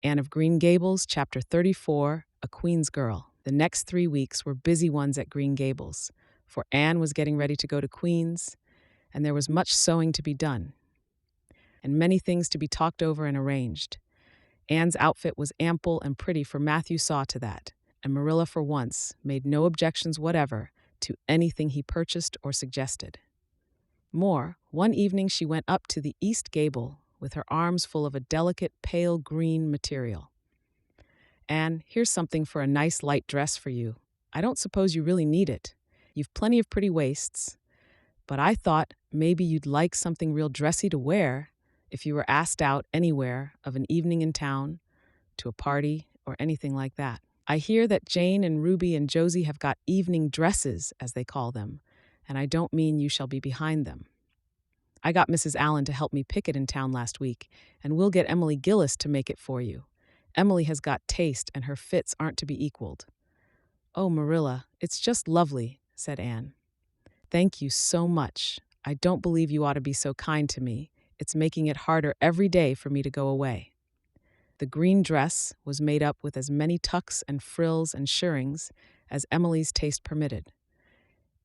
Anne of Green Gables, Chapter 34, A Queen's Girl. The next 3 weeks were busy ones at Green Gables, for Anne was getting ready to go to Queen's, and there was much sewing to be done, and many things to be talked over and arranged. Anne's outfit was ample and pretty, for Matthew saw to that, and Marilla, for once, made no objections whatever to anything he purchased or suggested. More, one evening she went up to the east gable with her arms full of a delicate pale green material. "Anne, here's something for a nice light dress for you. I don't suppose you really need it. You've plenty of pretty waists, but I thought maybe you'd like something real dressy to wear if you were asked out anywhere of an evening in town, to a party, or anything like that. I hear that Jane and Ruby and Josie have got evening dresses, as they call them, and I don't mean you shall be behind them. I got Mrs. Allen to help me pick it in town last week, and we'll get Emily Gillis to make it for you. Emily has got taste, and her fits aren't to be equaled." "Oh, Marilla, it's just lovely," said Anne. "Thank you so much. I don't believe you ought to be so kind to me. It's making it harder every day for me to go away." The green dress was made up with as many tucks and frills and shirrings as Emily's taste permitted.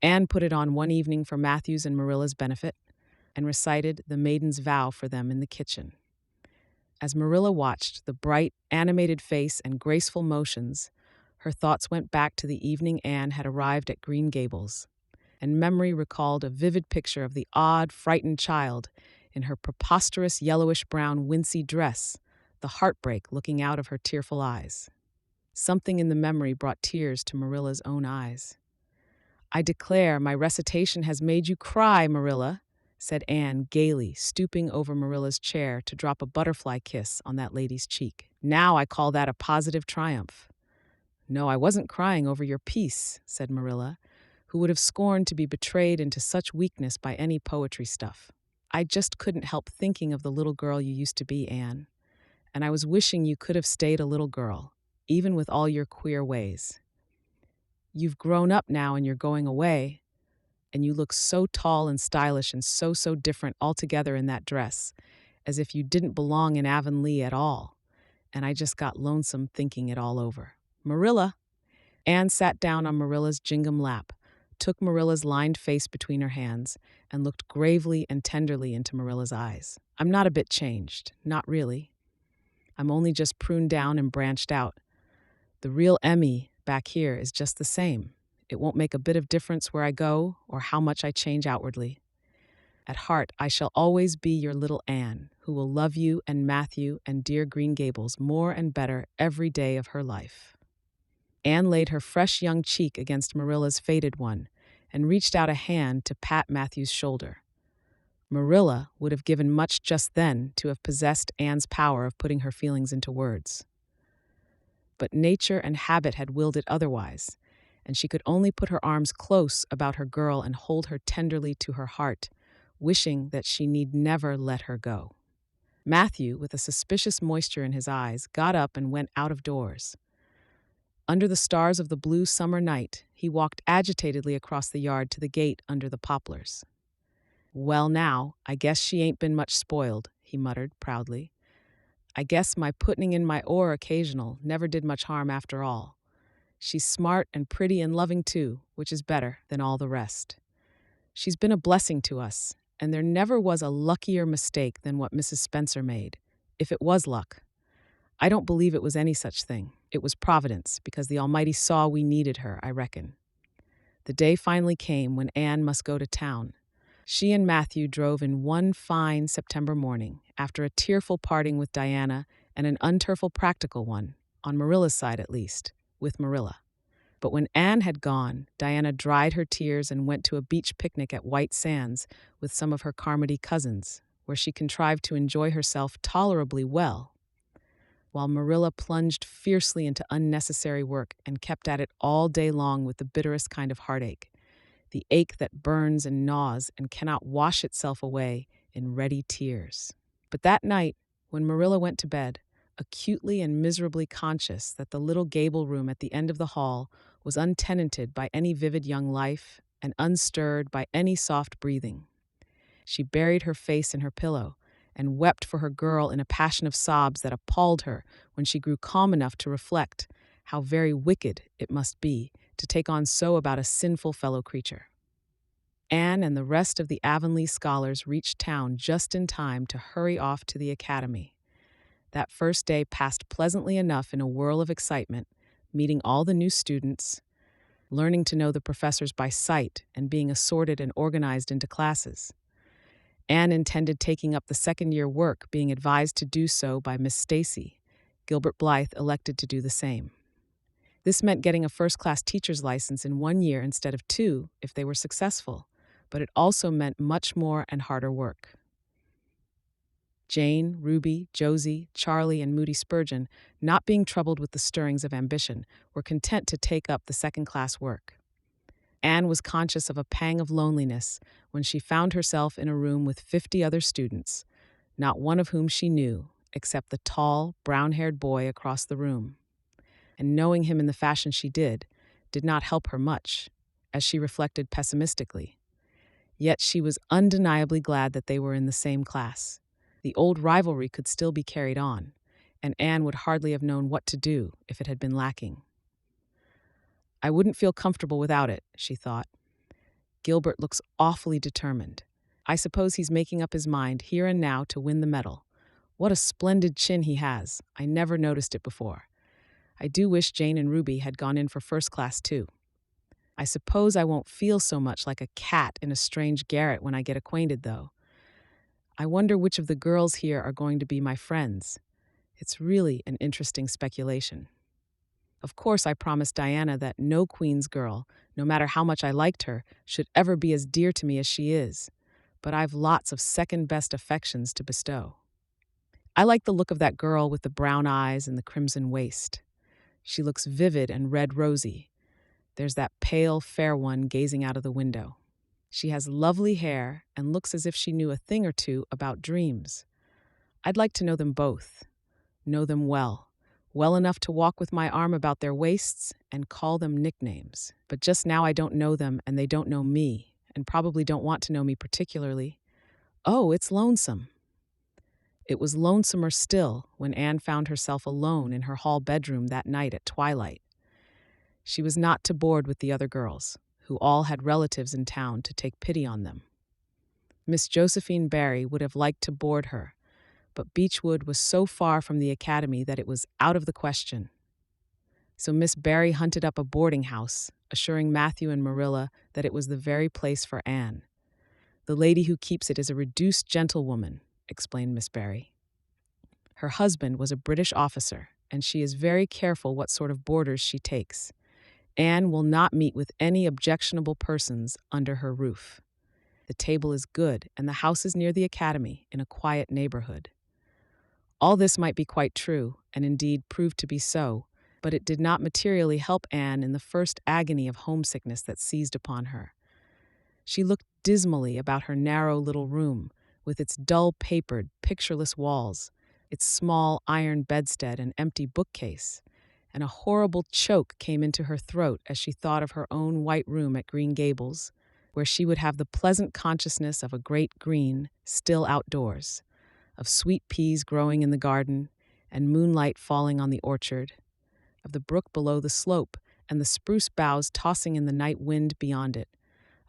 Anne put it on one evening for Matthew's and Marilla's benefit, and recited the maiden's vow for them in the kitchen. As Marilla watched the bright, animated face and graceful motions, her thoughts went back to the evening Anne had arrived at Green Gables, and memory recalled a vivid picture of the odd, frightened child in her preposterous yellowish-brown wincey dress, the heartbreak looking out of her tearful eyes. Something in the memory brought tears to Marilla's own eyes. "I declare my recitation has made you cry, Marilla," said Anne gaily, stooping over Marilla's chair to drop a butterfly kiss on that lady's cheek. "Now I call that a positive triumph." "No, I wasn't crying over your piece," said Marilla, who would have scorned to be betrayed into such weakness by any poetry stuff. "I just couldn't help thinking of the little girl you used to be, Anne, and I was wishing you could have stayed a little girl, even with all your queer ways. You've grown up now and you're going away, and you look so tall and stylish and so different altogether in that dress, as if you didn't belong in Avonlea at all, and I just got lonesome thinking it all over. Marilla!" Anne sat down on Marilla's gingham lap, took Marilla's lined face between her hands, and looked gravely and tenderly into Marilla's eyes. "I'm not a bit changed, not really. I'm only just pruned down and branched out. The real Emmy back here is just the same. It won't make a bit of difference where I go or how much I change outwardly. At heart, I shall always be your little Anne, who will love you and Matthew and dear Green Gables more and better every day of her life." Anne laid her fresh young cheek against Marilla's faded one and reached out a hand to pat Matthew's shoulder. Marilla would have given much just then to have possessed Anne's power of putting her feelings into words. But nature and habit had willed it otherwise, and she could only put her arms close about her girl and hold her tenderly to her heart, wishing that she need never let her go. Matthew, with a suspicious moisture in his eyes, got up and went out of doors. Under the stars of the blue summer night, he walked agitatedly across the yard to the gate under the poplars. "Well now, I guess she ain't been much spoiled," he muttered proudly. "I guess my putting in my oar occasional never did much harm after all. She's smart and pretty and loving too, which is better than all the rest. She's been a blessing to us, and there never was a luckier mistake than what Mrs. Spencer made, if it was luck. I don't believe it was any such thing. It was Providence, because the Almighty saw we needed her, I reckon." The day finally came when Anne must go to town. She and Matthew drove in one fine September morning, after a tearful parting with Diana and an unterful practical one, on Marilla's side at least, with Marilla. But when Anne had gone, Diana dried her tears and went to a beach picnic at White Sands with some of her Carmody cousins, where she contrived to enjoy herself tolerably well, while Marilla plunged fiercely into unnecessary work and kept at it all day long with the bitterest kind of heartache, the ache that burns and gnaws and cannot wash itself away in ready tears. But that night, when Marilla went to bed, acutely and miserably conscious that the little gable room at the end of the hall was untenanted by any vivid young life and unstirred by any soft breathing, she buried her face in her pillow and wept for her girl in a passion of sobs that appalled her when she grew calm enough to reflect how very wicked it must be to take on so about a sinful fellow creature. Anne and the rest of the Avonlea scholars reached town just in time to hurry off to the academy. That first day passed pleasantly enough in a whirl of excitement, meeting all the new students, learning to know the professors by sight, and being assorted and organized into classes. Anne intended taking up the second-year work, being advised to do so by Miss Stacy. Gilbert Blythe elected to do the same. This meant getting a first-class teacher's license in 1 year instead of 2 if they were successful, but it also meant much more and harder work. Jane, Ruby, Josie, Charlie, and Moody Spurgeon, not being troubled with the stirrings of ambition, were content to take up the second-class work. Anne was conscious of a pang of loneliness when she found herself in a room with 50 other students, not one of whom she knew, except the tall, brown-haired boy across the room. And knowing him in the fashion she did not help her much, as she reflected pessimistically. Yet she was undeniably glad that they were in the same class. The old rivalry could still be carried on, and Anne would hardly have known what to do if it had been lacking. I wouldn't feel comfortable without it, she thought. Gilbert looks awfully determined. I suppose he's making up his mind here and now to win the medal. What a splendid chin he has. I never noticed it before. I do wish Jane and Ruby had gone in for first class too. I suppose I won't feel so much like a cat in a strange garret when I get acquainted, though. I wonder which of the girls here are going to be my friends. It's really an interesting speculation. Of course, I promised Diana that no Queen's girl, no matter how much I liked her, should ever be as dear to me as she is, but I've lots of second-best affections to bestow. I like the look of that girl with the brown eyes and the crimson waist. She looks vivid and red-rosy. There's that pale, fair one gazing out of the window. She has lovely hair and looks as if she knew a thing or two about dreams. I'd like to know them both, know them well enough to walk with my arm about their waists and call them nicknames. But just now I don't know them and they don't know me, and probably don't want to know me particularly. Oh, it's lonesome. It was lonesomer still when Anne found herself alone in her hall bedroom that night at twilight. She was not to board with the other girls, who all had relatives in town to take pity on them. Miss Josephine Barry would have liked to board her, but Beechwood was so far from the academy that it was out of the question. So Miss Barry hunted up a boarding house, assuring Matthew and Marilla that it was the very place for Anne. The lady who keeps it is a reduced gentlewoman, explained Miss Barry. Her husband was a British officer, and she is very careful what sort of boarders she takes. Anne will not meet with any objectionable persons under her roof. The table is good, and the house is near the academy, in a quiet neighborhood. All this might be quite true, and indeed proved to be so, but it did not materially help Anne in the first agony of homesickness that seized upon her. She looked dismally about her narrow little room, with its dull-papered, pictureless walls, its small iron bedstead and empty bookcase, and a horrible choke came into her throat as she thought of her own white room at Green Gables, where she would have the pleasant consciousness of a great green, still outdoors, of sweet peas growing in the garden and moonlight falling on the orchard, of the brook below the slope and the spruce boughs tossing in the night wind beyond it,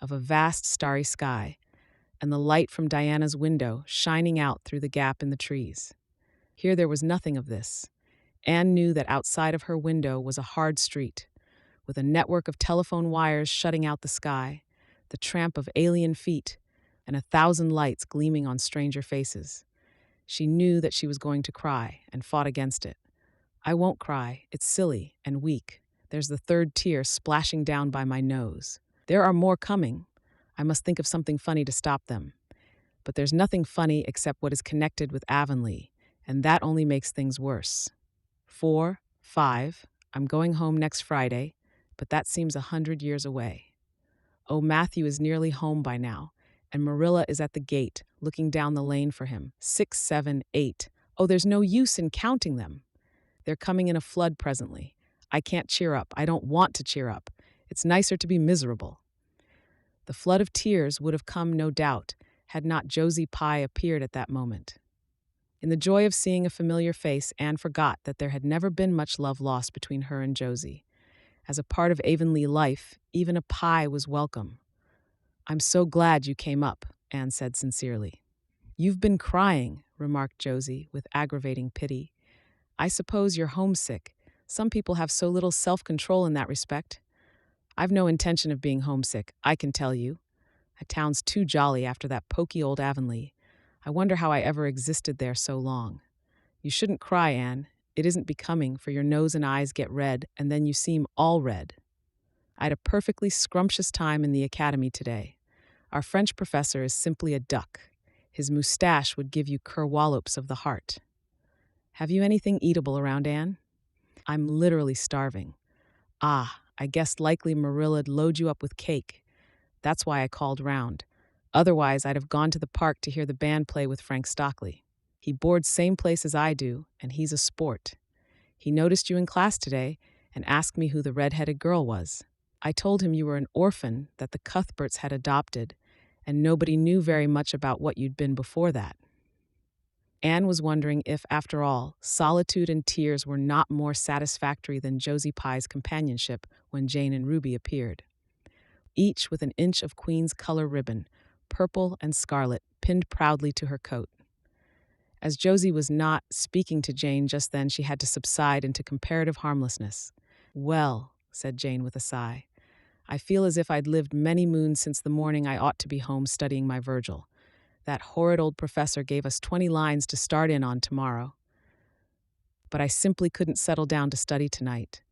of a vast starry sky, and the light from Diana's window shining out through the gap in the trees. Here there was nothing of this. Anne knew that outside of her window was a hard street, with a network of telephone wires shutting out the sky, the tramp of alien feet, and 1,000 lights gleaming on stranger faces. She knew that she was going to cry, and fought against it. I won't cry, it's silly and weak. There's the third tear splashing down by my nose. There are more coming. I must think of something funny to stop them. But there's nothing funny except what is connected with Avonlea, and that only makes things worse. 4, 5, I'm going home next Friday, but that seems 100 years away. Oh, Matthew is nearly home by now, and Marilla is at the gate, looking down the lane for him. 6, 7, 8. Oh, there's no use in counting them. They're coming in a flood presently. I can't cheer up. I don't want to cheer up. It's nicer to be miserable. The flood of tears would have come, no doubt, had not Josie Pye appeared at that moment. In the joy of seeing a familiar face, Anne forgot that there had never been much love lost between her and Josie. As a part of Avonlea life, even a pie was welcome. "I'm so glad you came up," Anne said sincerely. "You've been crying," remarked Josie with aggravating pity. "I suppose you're homesick. Some people have so little self-control in that respect." "I've no intention of being homesick, I can tell you. A town's too jolly after that poky old Avonlea. I wonder how I ever existed there so long." "You shouldn't cry, Anne. It isn't becoming, for your nose and eyes get red, and then you seem all red. I had a perfectly scrumptious time in the academy today. Our French professor is simply a duck. His moustache would give you kerwallops of the heart." "Have you anything eatable around, Anne?" "I'm literally starving." "Ah, I guessed likely Marilla'd load you up with cake. That's why I called round. Otherwise, I'd have gone to the park to hear the band play with Frank Stockley. He boards same place as I do, and he's a sport. He noticed you in class today and asked me who the red-headed girl was. I told him you were an orphan that the Cuthberts had adopted, and nobody knew very much about what you'd been before that." Anne was wondering if, after all, solitude and tears were not more satisfactory than Josie Pye's companionship when Jane and Ruby appeared, each with an inch of Queen's color ribbon, purple and scarlet, pinned proudly to her coat. As Josie was not speaking to Jane just then, she had to subside into comparative harmlessness. "Well," said Jane with a sigh, "I feel as if I'd lived many moons since the morning I ought to be home studying my Virgil. That horrid old professor gave us 20 lines to start in on tomorrow. But I simply couldn't settle down to study tonight.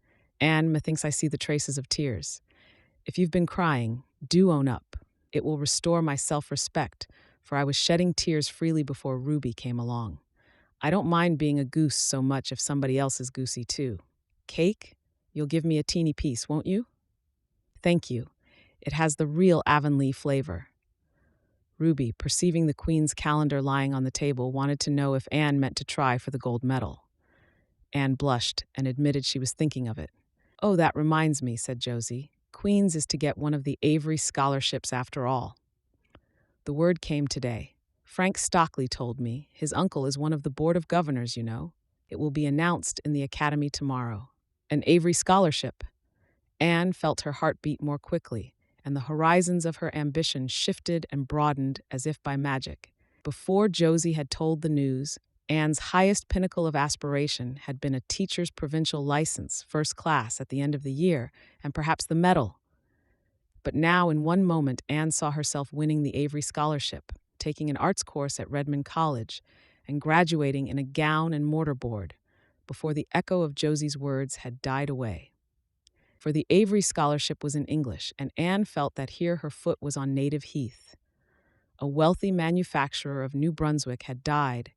Anne, methinks I see the traces of tears. If you've been crying, do own up. It will restore my self-respect, for I was shedding tears freely before Ruby came along. I don't mind being a goose so much if somebody else is goosey too. Cake? You'll give me a teeny piece, won't you?" "Thank you. It has the real Avonlea flavor." Ruby, perceiving the Queen's calendar lying on the table, wanted to know if Anne meant to try for the gold medal. Anne blushed and admitted she was thinking of it. "Oh, that reminds me," said Josie. "Queen's is to get one of the Avery scholarships after all. The word came today. Frank Stockley told me. His uncle is one of the Board of Governors, you know. It will be announced in the academy tomorrow. An Avery scholarship." Anne felt her heart beat more quickly, and the horizons of her ambition shifted and broadened as if by magic. Before Josie had told the news, Anne's highest pinnacle of aspiration had been a teacher's provincial license, first class, at the end of the year, and perhaps the medal. But now, in one moment, Anne saw herself winning the Avery Scholarship, taking an arts course at Redmond College, and graduating in a gown and mortarboard, before the echo of Josie's words had died away. For the Avery Scholarship was in English, and Anne felt that here her foot was on native heath. A wealthy manufacturer of New Brunswick had died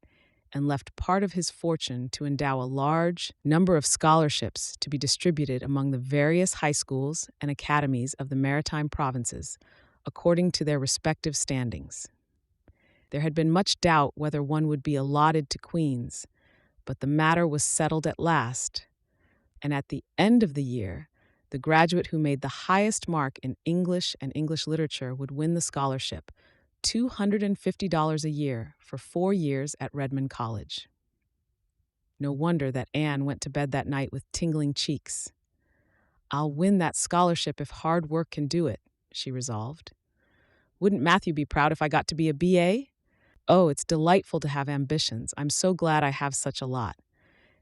and left part of his fortune to endow a large number of scholarships to be distributed among the various high schools and academies of the maritime provinces, according to their respective standings. There had been much doubt whether one would be allotted to Queen's, but the matter was settled at last, and at the end of the year, the graduate who made the highest mark in English and English literature would win the scholarship, $250 a year for 4 years at Redmond College. No wonder that Anne went to bed that night with tingling cheeks. "I'll win that scholarship if hard work can do it," she resolved. "Wouldn't Matthew be proud if I got to be a BA? Oh, it's delightful to have ambitions. I'm so glad I have such a lot.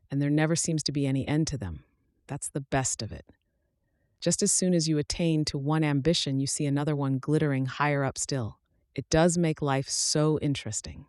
And there never seems to be any end to them. That's the best of it. Just as soon as you attain to one ambition, you see another one glittering higher up still. It does make life so interesting."